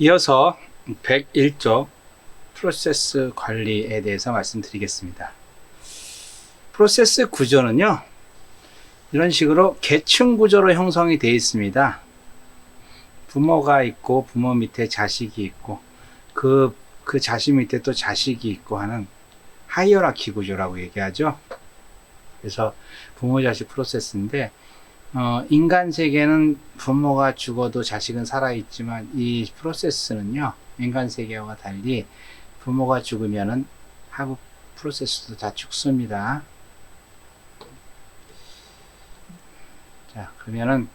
이어서 101조 프로세스 관리에 대해서 말씀드리겠습니다. 프로세스 구조는요, 이런 식으로 계층 구조로 형성이 되어 있습니다. 부모가 있고 부모 밑에 자식이 있고 그 자식 밑에 또 자식이 있고 하는 하이어라키 구조라고 얘기하죠. 그래서 부모 자식 프로세스인데, 인간 세계는 부모가 죽어도 자식은 살아있지만 이 프로세스는요, 인간 세계와 달리 부모가 죽으면은 하부 프로세스도 다 죽습니다. 자, 그러면은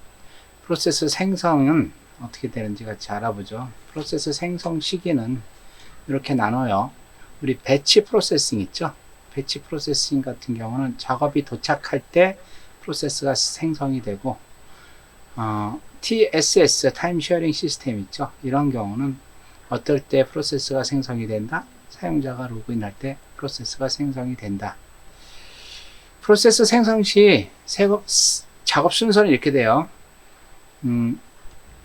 프로세스 생성은 어떻게 되는지 같이 알아보죠. 프로세스 생성 시기는 이렇게 나눠요. 우리 배치 프로세싱 있죠? 배치 프로세싱 같은 경우는 작업이 도착할 때 프로세스가 생성이 되고, TSS, 타임 쉐어링 시스템 있죠? 이런 경우는 어떨 때 프로세스가 생성이 된다? 사용자가 로그인할 때 프로세스가 생성이 된다. 프로세스 생성 시 작업 순서는 이렇게 돼요.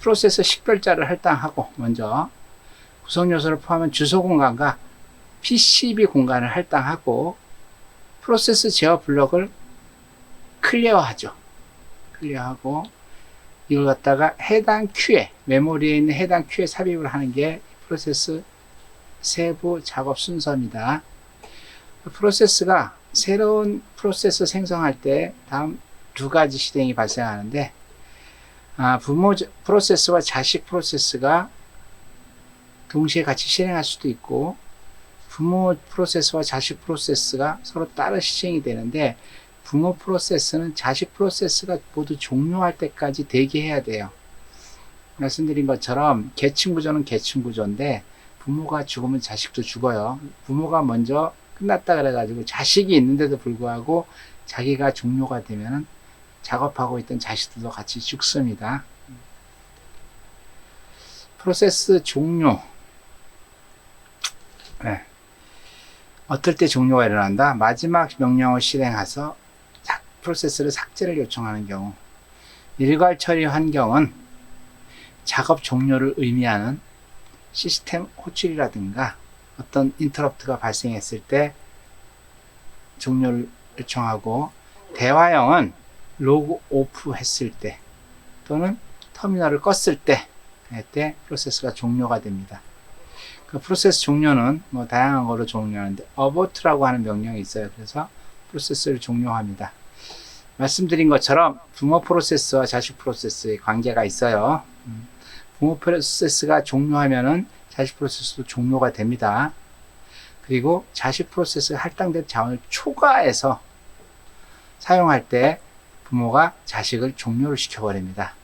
프로세스 식별자를 할당하고, 먼저 구성 요소를 포함한 주소 공간과 PCB 공간을 할당하고, 프로세스 제어 블럭을 클리어하죠. 클리어하고, 이걸 갖다가 해당 큐에, 메모리에 있는 해당 큐에 삽입을 하는 게 프로세스 세부 작업 순서입니다. 프로세스가 새로운 프로세스 생성할 때 다음 두 가지 실행이 발생하는데, 부모 프로세스와 자식 프로세스가 동시에 같이 실행할 수도 있고, 부모 프로세스와 자식 프로세스가 서로 따로 실행이 되는데, 부모 프로세스는 자식 프로세스가 모두 종료할 때까지 대기해야 돼요. 말씀드린 것처럼 계층 구조는 계층 구조인데, 부모가 죽으면 자식도 죽어요. 부모가 먼저 끝났다 그래가지고 자식이 있는데도 불구하고 자기가 종료가 되면은 작업하고 있던 자식들도 같이 죽습니다. 프로세스 종료. 네. 어떨 때 종료가 일어난다? 마지막 명령을 실행해서 프로세스를 삭제를 요청하는 경우. 일괄 처리 환경은 작업 종료를 의미하는 시스템 호출이라든가 어떤 인터럽트가 발생했을 때 종료를 요청하고, 대화형은 로그 오프 했을 때 또는 터미널을 껐을 때 프로세스가 종료가 됩니다. 그 프로세스 종료는 뭐 다양한 거로 종료하는데, abort라고 하는 명령이 있어요. 그래서 프로세스를 종료합니다. 말씀드린 것처럼 부모 프로세스와 자식 프로세스의 관계가 있어요. 부모 프로세스가 종료하면은 자식 프로세스도 종료가 됩니다. 그리고 자식 프로세스가 할당된 자원을 초과해서 사용할 때 부모가 자식을 종료를 시켜버립니다.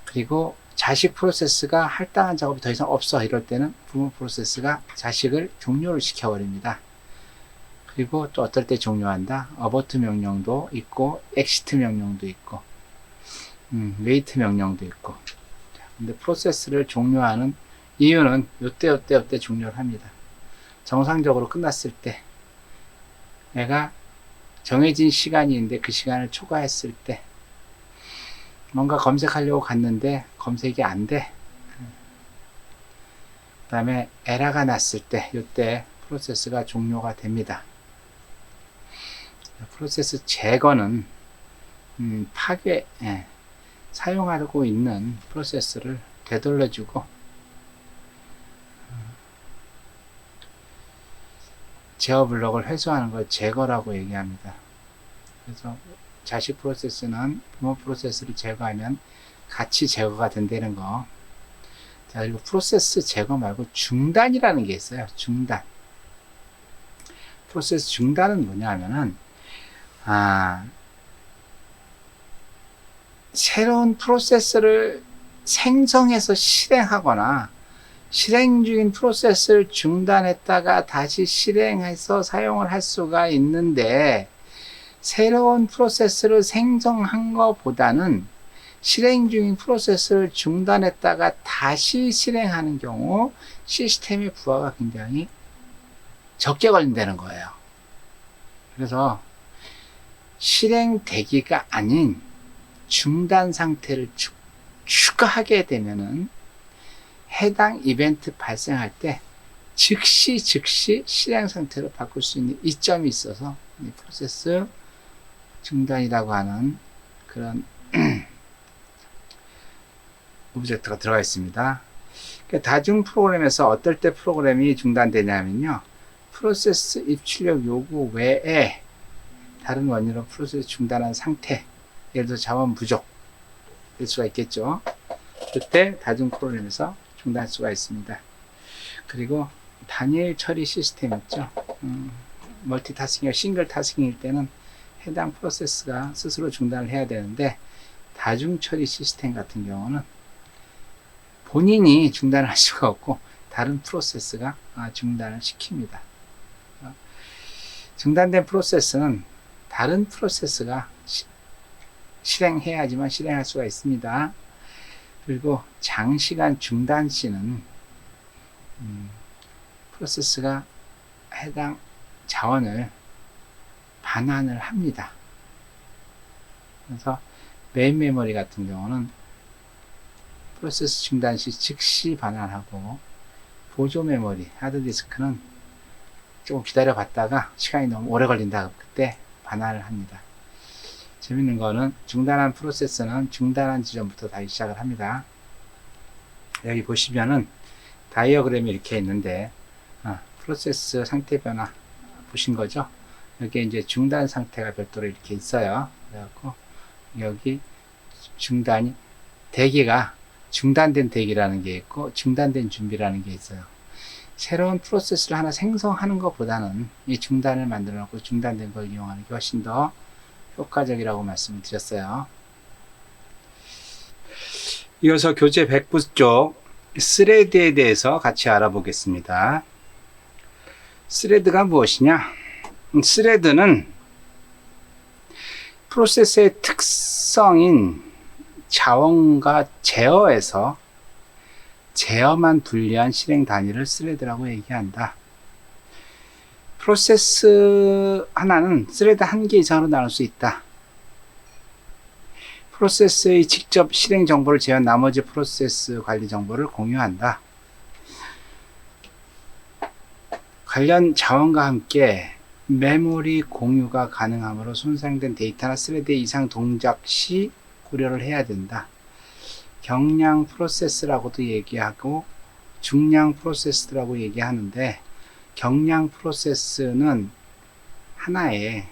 그리고 자식 프로세스가 할당한 작업이 더 이상 없어 이럴 때는 부모 프로세스가 자식을 종료를 시켜버립니다. 그리고 또 어떨 때 종료한다? 어버트 명령도 있고, 엑시트 명령도 있고, 웨이트 명령도 있고. 근데 프로세스를 종료하는 이유는 요때 종료를 합니다. 정상적으로 끝났을 때, 내가 정해진 시간이 있는데 그 시간을 초과했을 때, 뭔가 검색하려고 갔는데 검색이 안 돼. 그 다음에 에러가 났을 때, 요때 프로세스가 종료가 됩니다. 프로세스 제거는 파괴, 사용하고 있는 프로세스를 되돌려주고, 제어 블록을 회수하는 걸 제거라고 얘기합니다. 그래서 자식 프로세스는 부모 프로세스를 제거하면 같이 제거가 된다는 거. 자, 그리고 프로세스 제거 말고 중단이라는 게 있어요. 중단. 프로세스 중단은 뭐냐 하면은, 새로운 프로세스를 생성해서 실행하거나 실행 중인 프로세스를 중단했다가 다시 실행해서 사용을 할 수가 있는데, 새로운 프로세스를 생성한 것보다는 실행 중인 프로세스를 중단했다가 다시 실행하는 경우 시스템의 부하가 굉장히 적게 걸린다는 거예요. 그래서 실행 대기가 아닌 중단 상태를 추가하게 되면은 해당 이벤트 발생할 때 즉시 실행 상태로 바꿀 수 있는 이점이 있어서 이 프로세스 중단이라고 하는 그런 오브젝트가 들어가 있습니다. 그러니까 다중 프로그램에서 어떨 때 프로그램이 중단되냐면요, 프로세스 입출력 요구 외에 다른 원인으로 프로세스 중단한 상태, 예를 들어 자원 부족 될 수가 있겠죠. 그때 다중 프로그램에서 중단할 수가 있습니다. 그리고 단일 처리 시스템 있죠. 멀티타스킹이나 싱글 타스킹일 때는 해당 프로세스가 스스로 중단을 해야 되는데, 다중 처리 시스템 같은 경우는 본인이 중단을 할 수가 없고 다른 프로세스가 중단을 시킵니다. 중단된 프로세스는 다른 프로세스가 실행해야지만 실행할 수가 있습니다. 그리고 장시간 중단 시는 프로세스가 해당 자원을 반환을 합니다. 그래서 메인 메모리 같은 경우는 프로세스 중단 시 즉시 반환하고, 보조 메모리, 하드디스크는 조금 기다려 봤다가 시간이 너무 오래 걸린다, 그때 반환을 합니다. 재밌는 거는 중단한 프로세스는 중단한 지점부터 다시 시작을 합니다. 여기 보시면은 다이어그램이 이렇게 있는데, 프로세스 상태 변화 보신 거죠? 여기 이제 중단 상태가 별도로 이렇게 있어요. 그래갖고 여기 중단이, 대기가 중단된 대기라는 게 있고 중단된 준비라는 게 있어요. 새로운 프로세스를 하나 생성하는 것보다는 이 중단을 만들어 놓고 중단된 걸 이용하는 게 훨씬 더 효과적이라고 말씀을 드렸어요. 이어서 교재 109쪽 스레드에 대해서 같이 알아보겠습니다. 스레드가 무엇이냐? 스레드는 프로세스의 특성인 자원과 제어에서 제어만 분리한 실행 단위를 스레드라고 얘기한다. 프로세스 하나는 스레드 한 개 이상으로 나눌 수 있다. 프로세스의 직접 실행 정보를 제외한 나머지 프로세스 관리 정보를 공유한다. 관련 자원과 함께 메모리 공유가 가능하므로 손상된 데이터나 스레드 이상 동작 시 고려를 해야 된다. 경량 프로세스라고도 얘기하고 중량 프로세스라고 얘기하는데, 경량 프로세스는 하나의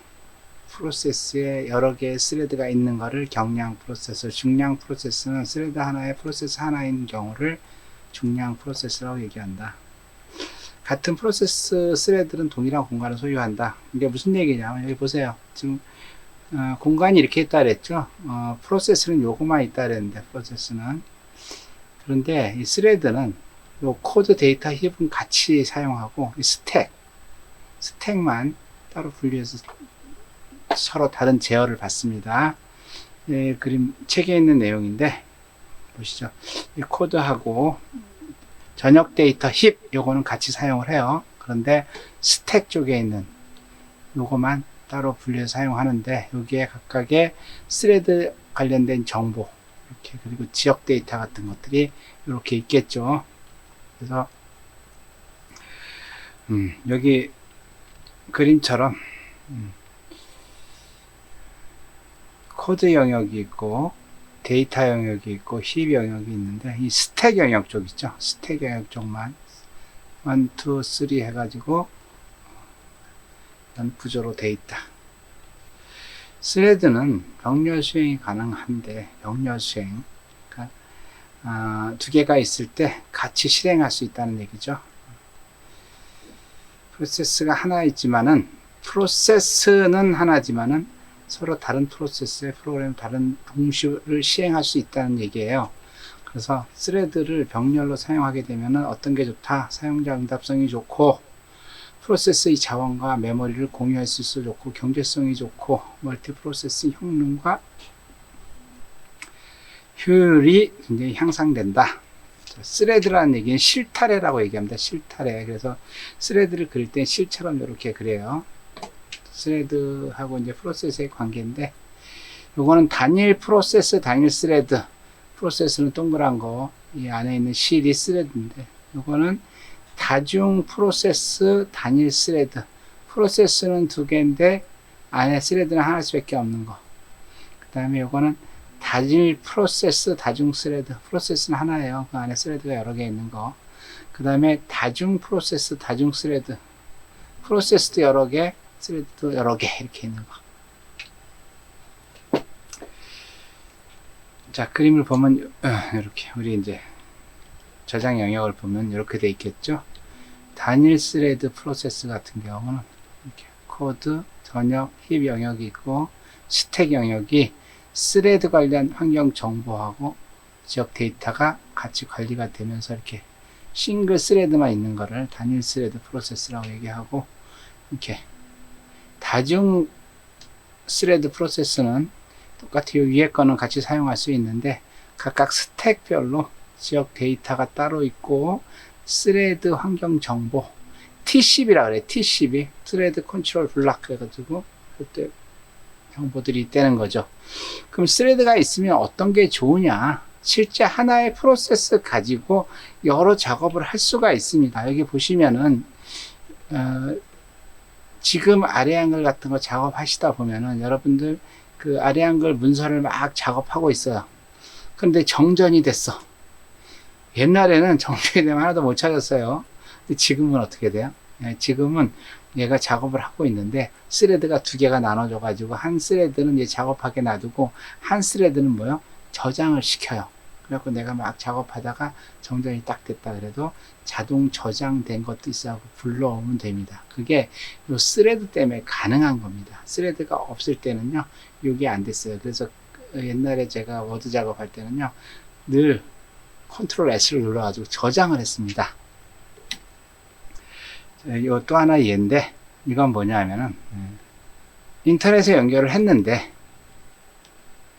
프로세스에 여러 개의 스레드가 있는 것을 경량 프로세스, 중량 프로세스는 스레드 하나에 프로세스 하나인 경우를 중량 프로세스라고 얘기한다. 같은 프로세스 스레드는 동일한 공간을 소유한다. 이게 무슨 얘기냐면, 여기 보세요. 지금 공간이 이렇게 있다 그랬죠. 프로세스는 요거만 있다 그랬는데, 프로세스는. 그런데 이 스레드는 요 코드 데이터 힙은 같이 사용하고, 이 스택만 따로 분리해서 서로 다른 제어를 받습니다. 예, 그림 책에 있는 내용인데 보시죠. 이 코드하고 전역 데이터 힙 요거는 같이 사용을 해요. 그런데 스택 쪽에 있는 요거만 따로 분리해서 사용하는데, 여기에 각각의 스레드 관련된 정보 이렇게, 그리고 지역 데이터 같은 것들이 이렇게 있겠죠. 그래서 여기 그림처럼 코드 영역이 있고 데이터 영역이 있고 힙 영역이 있는데, 이 스택 영역 쪽 있죠. 스택 영역 쪽만 1, 2, 3 해가지고 이런 구조로 돼 있다. 스레드는 병렬 수행이 가능한데, 병렬 수행, 그러니까 두 개가 있을 때 같이 실행할 수 있다는 얘기죠. 프로세스가 하나 있지만은, 프로세스는 하나지만은 서로 다른 프로세스의 프로그램 다른 동시를 시행할 수 있다는 얘기예요. 그래서 스레드를 병렬로 사용하게 되면 어떤 게 좋다? 사용자 응답성이 좋고, 프로세스의 자원과 메모리를 공유할 수 있어 좋고, 경제성이 좋고, 멀티 프로세스 효능과 효율이 굉장히 향상된다. 스레드라는 얘기는 실타래라고 얘기합니다. 실타래. 그래서 스레드를 그릴 때 실처럼 이렇게 그려요. 스레드하고 이제 프로세스의 관계인데, 요거는 단일 프로세스, 단일 스레드. 프로세스는 동그란 거, 이 안에 있는 실이 스레드인데, 이거는 다중 프로세스 단일 스레드. 프로세스는 두 개인데 안에 스레드는 하나씩밖에 없는 거. 그 다음에 이거는 단일 프로세스 다중 스레드. 프로세스는 하나예요. 그 안에 스레드가 여러 개 있는 거. 그 다음에 다중 프로세스 다중 스레드. 프로세스도 여러 개, 스레드도 여러 개 이렇게 있는 거. 자, 그림을 보면 이렇게 우리 이제 저장 영역을 보면 이렇게 돼 있겠죠. 단일 스레드 프로세스 같은 경우는 이렇게 코드, 전역, 힙 영역이 있고, 스택 영역이 스레드 관련 환경 정보하고 지역 데이터가 같이 관리가 되면서 이렇게 싱글 스레드만 있는 거를 단일 스레드 프로세스라고 얘기하고, 이렇게 다중 스레드 프로세스는 똑같이 위에 거는 같이 사용할 수 있는데 각각 스택별로 지역 데이터가 따로 있고 스레드 환경 정보 T10이라 그래. T10이 스레드 컨트롤 블락 그래가지고 그때 정보들이 있다는 거죠. 그럼 스레드가 있으면 어떤 게 좋으냐? 실제 하나의 프로세스 가지고 여러 작업을 할 수가 있습니다. 여기 보시면은 지금 아래 한글 같은 거 작업하시다 보면은 여러분들 그 아래 한글 문서를 막 작업하고 있어요. 그런데 정전이 됐어. 옛날에는 정전이 되면 하나도 못 찾았어요. 근데 지금은 어떻게 돼요? 지금은 얘가 작업을 하고 있는데 스레드가 두 개가 나눠져 가지고 한 스레드는 얘 작업하게 놔두고 한 스레드는 뭐요? 저장을 시켜요. 그래갖고 내가 막 작업하다가 정전이 딱 됐다 그래도 자동 저장된 것도 있어서 불러오면 됩니다. 그게 요 스레드 때문에 가능한 겁니다. 스레드가 없을 때는요, 이게 안 됐어요. 그래서 옛날에 제가 워드 작업할 때는요, 늘 컨트롤 S를 눌러가지고 저장을 했습니다. 요 또 하나 예인데, 이건 뭐냐 하면은, 인터넷에 연결을 했는데,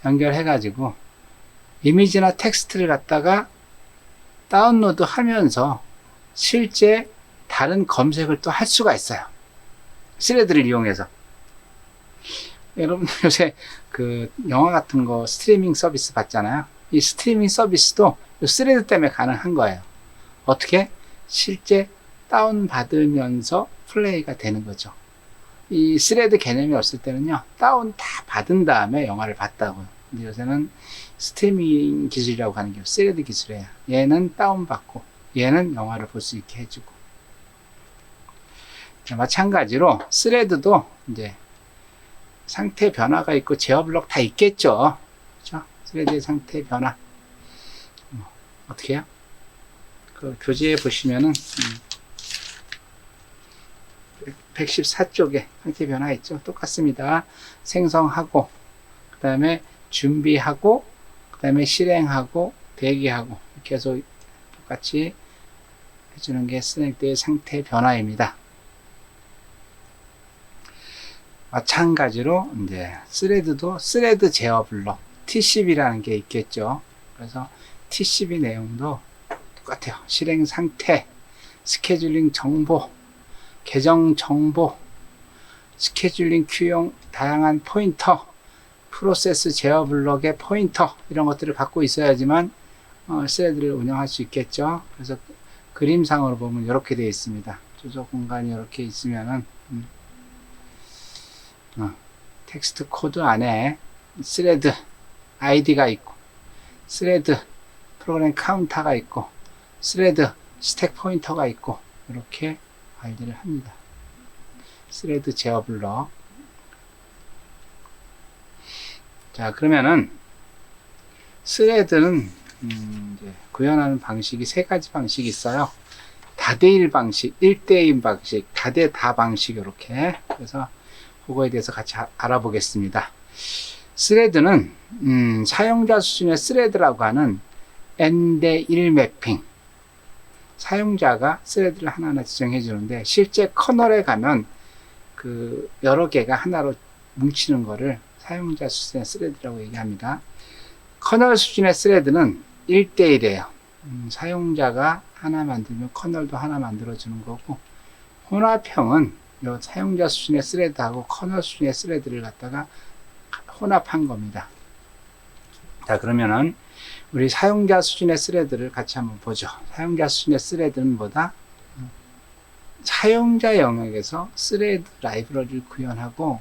연결해가지고, 이미지나 텍스트를 갖다가 다운로드 하면서 실제 다른 검색을 또 할 수가 있어요. 스레드를 이용해서. 여러분 요새 그 영화 같은 거 스트리밍 서비스 받잖아요. 이 스트리밍 서비스도 이 스레드 때문에 가능한 거예요. 어떻게? 실제 다운받으면서 플레이가 되는 거죠. 이 스레드 개념이 없을 때는요, 다운 다 받은 다음에 영화를 봤다고요. 근데 요새는 스트리밍 기술이라고 하는 게 스레드 기술이에요. 얘는 다운받고 얘는 영화를 볼 수 있게 해주고. 자, 마찬가지로 스레드도 이제 상태 변화가 있고 제어 블록 다 있겠죠. 그렇죠? 스레드의 상태 변화 어떻게 해요? 그 교재에 보시면은 114쪽에 상태 변화 있죠. 똑같습니다. 생성하고 그 다음에 준비하고 그 다음에 실행하고 대기하고 계속 똑같이 해주는 게 스레드의 상태 변화입니다. 마찬가지로 이제 스레드도 스레드 제어 블록 T10이라는 게 있겠죠. 그래서 T10의 내용도 똑같아요. 실행 상태, 스케줄링 정보, 계정 정보, 스케줄링 큐용 다양한 포인터, 프로세스 제어 블록의 포인터 이런 것들을 갖고 있어야지만 스레드를 운영할 수 있겠죠. 그래서 그림상으로 보면 이렇게 되어 있습니다. 조작 공간이 이렇게 있으면은 텍스트 코드 안에 스레드 아이디가 있고 스레드 프로그램 카운터가 있고 스레드 스택 포인터가 있고 이렇게 관리를 합니다. 스레드 제어 블록. 자, 그러면은 스레드는 이제 구현하는 방식이 세 가지 방식이 있어요. 다대일 방식, 1대1 방식, 다대다 방식 이렇게. 그래서 그거에 대해서 같이 알아보겠습니다. 스레드는 사용자 수준의 스레드라고 하는 N:1 매핑. 사용자가 스레드를 하나하나 지정해 주는데 실제 커널에 가면 그 여러 개가 하나로 뭉치는 거를 사용자 수준의 스레드라고 얘기합니다. 커널 수준의 스레드는 1대1이에요. 사용자가 하나 만들면 커널도 하나 만들어주는 거고, 혼합형은 요 사용자 수준의 스레드하고 커널 수준의 스레드를 갖다가 혼합한 겁니다. 자, 그러면은 우리 사용자 수준의 스레드를 같이 한번 보죠. 사용자 수준의 스레드는 뭐다? 사용자 영역에서 스레드 라이브러리를 구현하고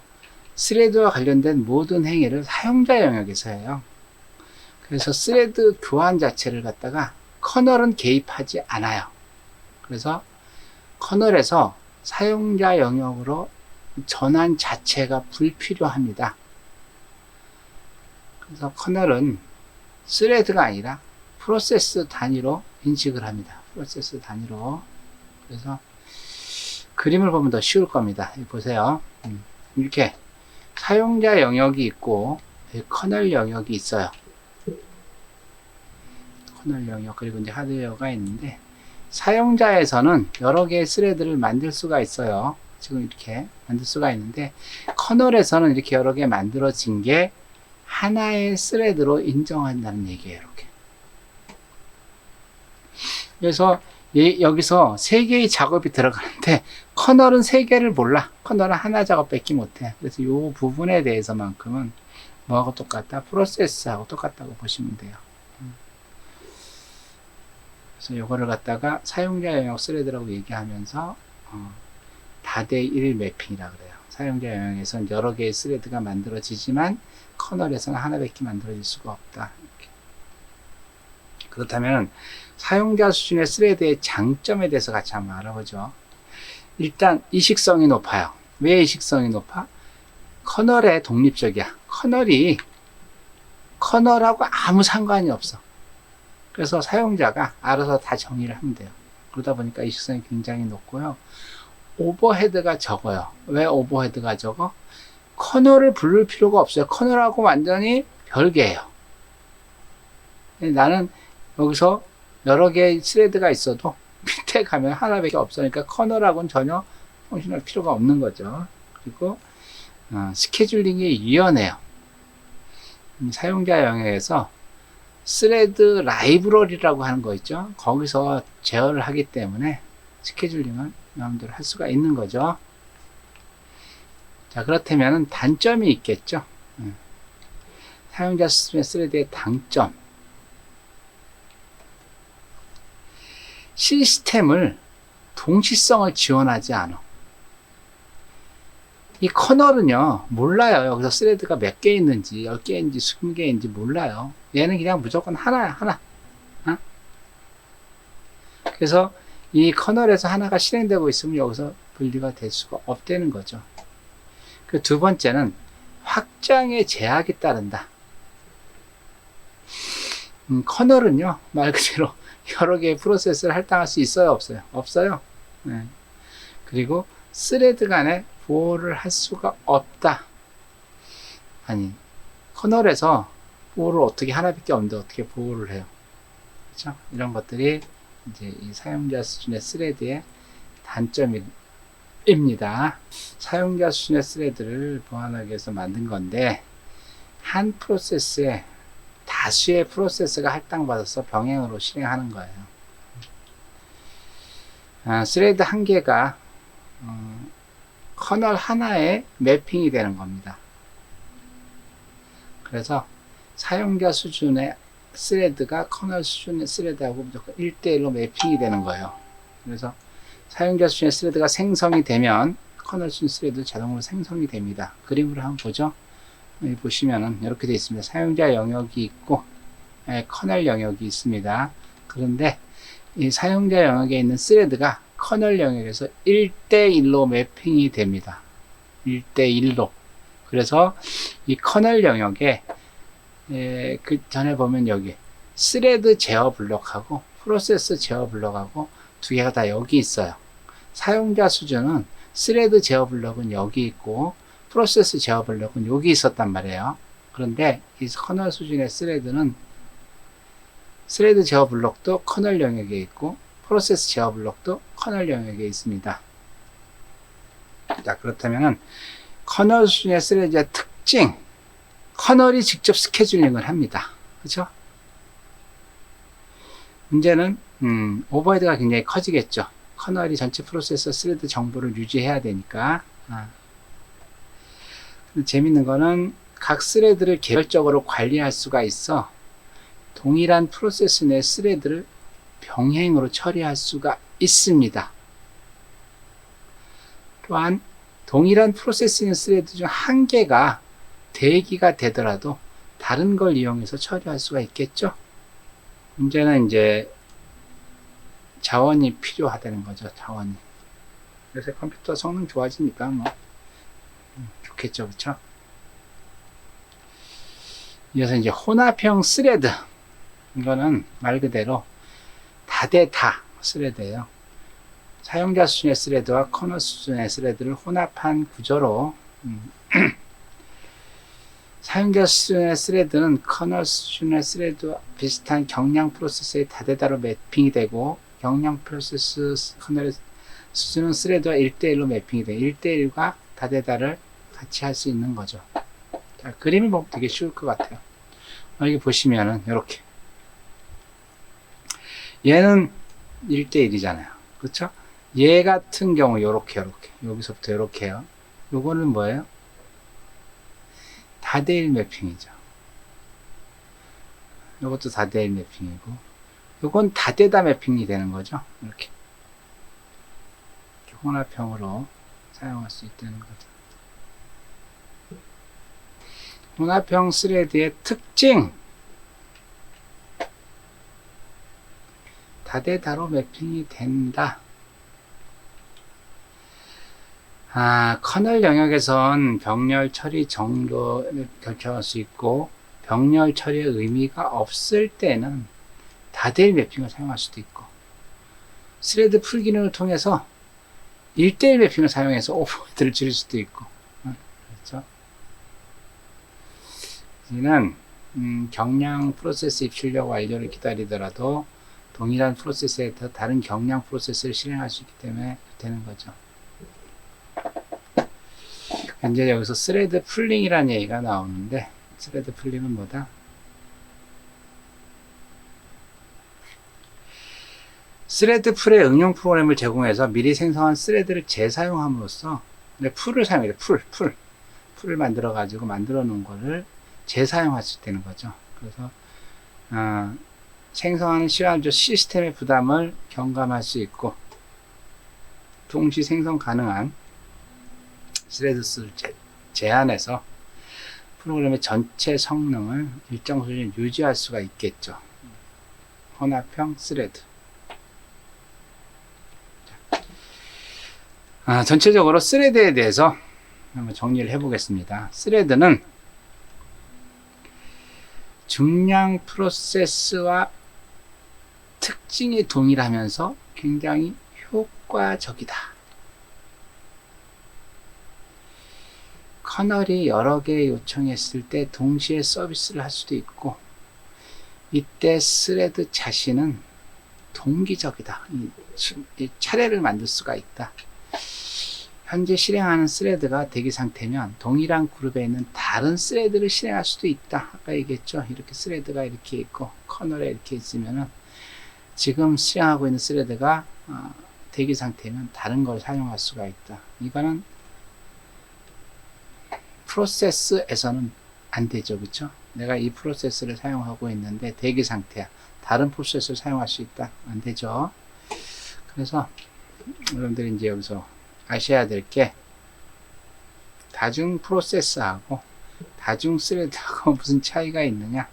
스레드와 관련된 모든 행위를 사용자 영역에서 해요. 그래서 스레드 교환 자체를 갖다가 커널은 개입하지 않아요. 그래서 커널에서 사용자 영역으로 전환 자체가 불필요합니다. 그래서 커널은 스레드가 아니라 프로세스 단위로 인식을 합니다. 프로세스 단위로. 그래서 그림을 보면 더 쉬울 겁니다. 보세요. 이렇게 사용자 영역이 있고 커널 영역이 있어요. 커널 영역 그리고 이제 하드웨어가 있는데 사용자에서는 여러 개의 스레드를 만들 수가 있어요. 지금 이렇게 만들 수가 있는데 커널에서는 이렇게 여러 개 만들어진 게 하나의 스레드로 인정한다는 얘기예요. 이렇게. 그래서 여기서 세 개의 작업이 들어가는데 커널은 세 개를 몰라. 커널은 하나 작업밖에 못해. 그래서 이 부분에 대해서만큼은 뭐하고 똑같다? 프로세스하고 똑같다고 보시면 돼요. 그래서 이거를 갖다가 사용자 영역 스레드라고 얘기하면서 다대 1 매핑이라 그래요. 사용자 영역에서는 여러 개의 스레드가 만들어지지만 커널에서는 하나밖에 만들어질 수가 없다. 이렇게. 그렇다면 사용자 수준의 스레드의 장점에 대해서 같이 한번 알아보죠. 일단 이식성이 높아요. 왜 이식성이 높아? 커널에 독립적이야. 커널하고 아무 상관이 없어. 그래서 사용자가 알아서 다 정의를 하면 돼요. 그러다 보니까 이식성이 굉장히 높고요. 오버헤드가 적어요. 왜 오버헤드가 적어? 커널을 부를 필요가 없어요. 커널하고 완전히 별개예요. 나는 여기서 여러 개의 스레드가 있어도 밑에 가면 하나밖에 없으니까 커널하고는 전혀 통신할 필요가 없는 거죠. 그리고 스케줄링이 유연해요. 사용자 영역에서 스레드 라이브러리라고 하는 거 있죠. 거기서 제어를 하기 때문에 스케줄링을 마음대로 할 수가 있는 거죠. 자, 그렇다면 단점이 있겠죠. 사용자 수준의 스레드의 단점. 시스템을 동시성을 지원하지 않아. 이 커널은요, 몰라요. 여기서 스레드가 몇 개 있는지, 10개인지, 20개인지 몰라요. 얘는 그냥 무조건 하나야, 하나. 그래서 이 커널에서 하나가 실행되고 있으면 여기서 분리가 될 수가 없다는 거죠. 그 두 번째는 확장의 제약이 따른다. 커널은요, 말 그대로 여러 개의 프로세스를 할당할 수 있어요, 없어요? 없어요. 네. 그리고 스레드 간에 보호를 할 수가 없다. 아니, 커널에서 보호를 어떻게 하나밖에 없는데 어떻게 보호를 해요? 그렇죠? 이런 것들이 이제 이 사용자 수준의 스레드의 단점입니다. 사용자 수준의 스레드를 보완하기 위해서 만든 건데 한 프로세스에 다수의 프로세스가 할당받아서 병행으로 실행하는 거예요. 스레드 한 개가 커널 하나에 매핑이 되는 겁니다. 그래서 사용자 수준의 스레드가 커널 수준의 스레드하고 무조건 1대1로 매핑이 되는 거예요. 그래서 사용자 수준의 스레드가 생성이 되면 커널 수준 스레드 자동으로 생성이 됩니다. 그림으로 한번 보죠. 여기 보시면은 이렇게 되어 있습니다. 사용자 영역이 있고 커널 영역이 있습니다. 그런데 이 사용자 영역에 있는 스레드가 커널 영역에서 1대1로 매핑이 됩니다. 1대1로. 그래서 이 커널 영역에 그 전에 보면 여기 스레드 제어 블록하고 프로세스 제어 블록하고 두 개가 다 여기 있어요. 사용자 수준은 스레드 제어 블록은 여기 있고 프로세스 제어 블록은 여기 있었단 말이에요. 그런데 이 커널 수준의 스레드는 스레드 제어 블록도 커널 영역에 있고 프로세스 제어 블록도 커널 영역에 있습니다. 자, 그렇다면 커널 수준의 스레드의 특징, 커널이 직접 스케줄링을 합니다. 그렇죠? 문제는 오버헤드가 굉장히 커지겠죠. 커널이 전체 프로세서 스레드 정보를 유지해야 되니까. 재밌는 거는 각 스레드를 개별적으로 관리할 수가 있어 동일한 프로세스 내 스레드를 병행으로 처리할 수가 있습니다. 또한 동일한 프로세스인 스레드 중 한 개가 대기가 되더라도 다른 걸 이용해서 처리할 수가 있겠죠. 문제는 이제 자원이 필요하다는 거죠. 자원이. 그래서 컴퓨터 성능 좋아지니까 뭐 좋겠죠. 그렇죠? 이어서 이제 혼합형 스레드. 이거는 말 그대로 다대다 스레드예요. 사용자 수준의 스레드와 커널 수준의 스레드를 혼합한 구조로 사용자 수준의 스레드는 커널 수준의 스레드와 비슷한 경량 프로세스의 다대다로 매핑이 되고 경량 프로세스 커널의 수준은 스레드와 1대1로 매핑이 돼요. 1대1과 다대다를 같이 할 수 있는 거죠. 자, 그림을 보면 되게 쉬울 것 같아요. 여기 보시면은 이렇게 얘는 1대1이잖아요. 그렇죠? 얘 같은 경우 요렇게 여기서부터 요렇게요. 요거는 뭐예요? 다대일 매핑이죠. 요것도 다대일 매핑이고 요건 다대다 매핑이 되는 거죠. 이렇게 혼합형으로 사용할 수 있다는 거죠. 혼합형 스레드의 특징, 다대다로 매핑이 된다. 커널 영역에선 병렬 처리 정도를 결정할 수 있고 병렬 처리의 의미가 없을 때는 다대일 매핑을 사용할 수도 있고 스레드 풀 기능을 통해서 1대1 매핑을 사용해서 오버헤드를 줄일 수도 있고 그렇죠? 이는 경량 프로세스 입출력 완료를 기다리더라도 동일한 프로세스에 더 다른 경량 프로세스를 실행할 수 있기 때문에 되는 거죠. 현재 여기서 스레드 풀링이라는 얘기가 나오는데 스레드 풀링은 뭐다? 스레드 풀의 응용 프로그램을 제공해서 미리 생성한 스레드를 재사용함으로써 풀을 사용해요. 풀을 만들어 가지고 만들어 놓은 거를 재사용할 수 있다는 거죠. 그래서 생성하는 시간조 시스템의 부담을 경감할 수 있고 동시 생성 가능한 스레드 수를 제한해서 프로그램의 전체 성능을 일정 수준 유지할 수가 있겠죠. 혼합형 스레드. 전체적으로 스레드에 대해서 한번 정리를 해보겠습니다. 스레드는 중량 프로세스와 특징이 동일하면서 굉장히 효과적이다. 커널이 여러 개 요청했을 때 동시에 서비스를 할 수도 있고 이때 스레드 자신은 동기적이다. 이 차례를 만들 수가 있다. 현재 실행하는 스레드가 대기 상태면 동일한 그룹에 있는 다른 스레드를 실행할 수도 있다. 아까 얘기했죠. 이렇게 스레드가 이렇게 있고 커널에 이렇게 있으면은 지금 실행하고 있는 스레드가 대기 상태면 다른 걸 사용할 수가 있다. 이거는 프로세스에서는 안 되죠. 그렇죠? 내가 이 프로세스를 사용하고 있는데 대기 상태야. 다른 프로세스를 사용할 수 있다. 안 되죠. 그래서 여러분들이 이제 여기서 아셔야 될 게 다중 프로세스하고 다중 스레드하고 무슨 차이가 있느냐.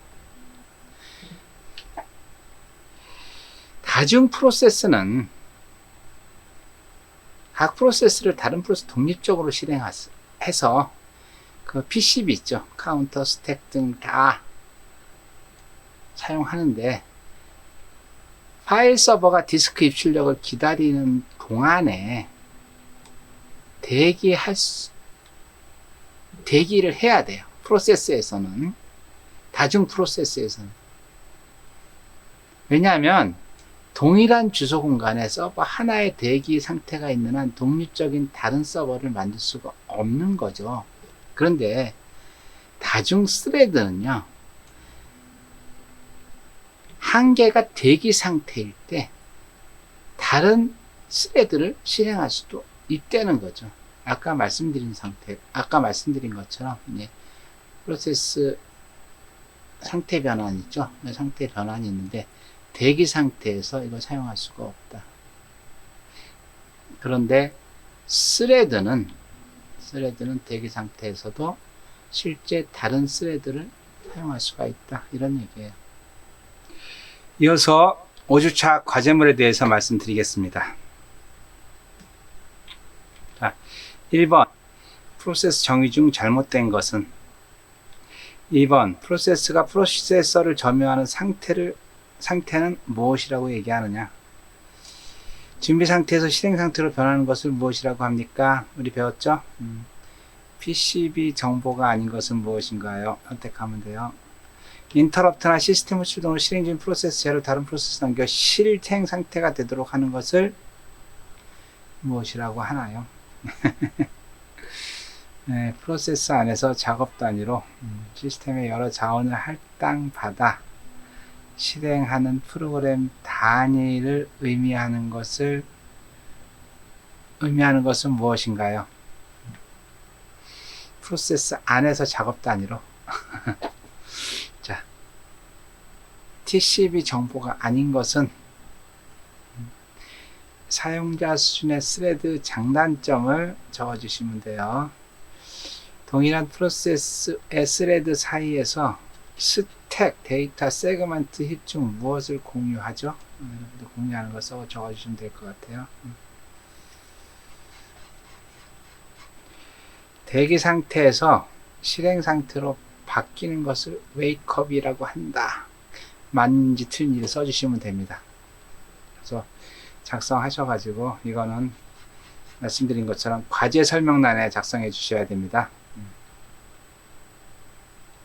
다중 프로세스는 각 프로세스를 다른 프로세스 독립적으로 실행해서 그 PCB 있죠. 카운터, 스택 등 다 사용하는데 파일 서버가 디스크 입출력을 기다리는 동안에 대기를 해야 돼요. 프로세스에서는. 다중 프로세스에서는. 왜냐하면 동일한 주소 공간에 서버 하나의 대기 상태가 있는 한 독립적인 다른 서버를 만들 수가 없는 거죠. 그런데 다중 스레드는요, 한 개가 대기 상태일 때 다른 스레드를 실행할 수도 있다는 거죠. 아까 말씀드린 것처럼 프로세스 상태 변환 있죠? 상태 변환이 있는데 대기 상태에서 이걸 사용할 수가 없다. 그런데 스레드는 대기 상태에서도 실제 다른 스레드를 사용할 수가 있다. 이런 얘기예요. 이어서 5주차 과제물에 대해서 말씀드리겠습니다. 자, 1번 프로세스 정의 중 잘못된 것은 2번 프로세스가 프로세서를 점유하는 상태는 무엇이라고 얘기하느냐. 준비 상태에서 실행 상태로 변하는 것을 무엇이라고 합니까? 우리 배웠죠? PCB 정보가 아닌 것은 무엇인가요? 선택하면 돼요. 인터럽트나 시스템 출동으로 실행 중 프로세스 제를 다른 프로세스 넘겨 실행 상태가 되도록 하는 것을 무엇이라고 하나요? 네, 프로세스 안에서 작업 단위로 시스템의 여러 자원을 할당받아 실행하는 프로그램 단위를 의미하는 것은 무엇인가요? 프로세스 안에서 작업 단위로. 자, TCP 정보가 아닌 것은 사용자 수준의 스레드 장단점을 적어주시면 돼요. 동일한 프로세스의 스레드 사이에서 스택, 데이터, 세그먼트, 힙 중 무엇을 공유하죠? 여러분들 공유하는 거 적어주시면 될 것 같아요. 대기 상태에서 실행 상태로 바뀌는 것을 웨이크업이라고 한다. 맞는지 틀린지를 써주시면 됩니다. 그래서 작성하셔가지고 이거는 말씀드린 것처럼 과제 설명란에 작성해 주셔야 됩니다.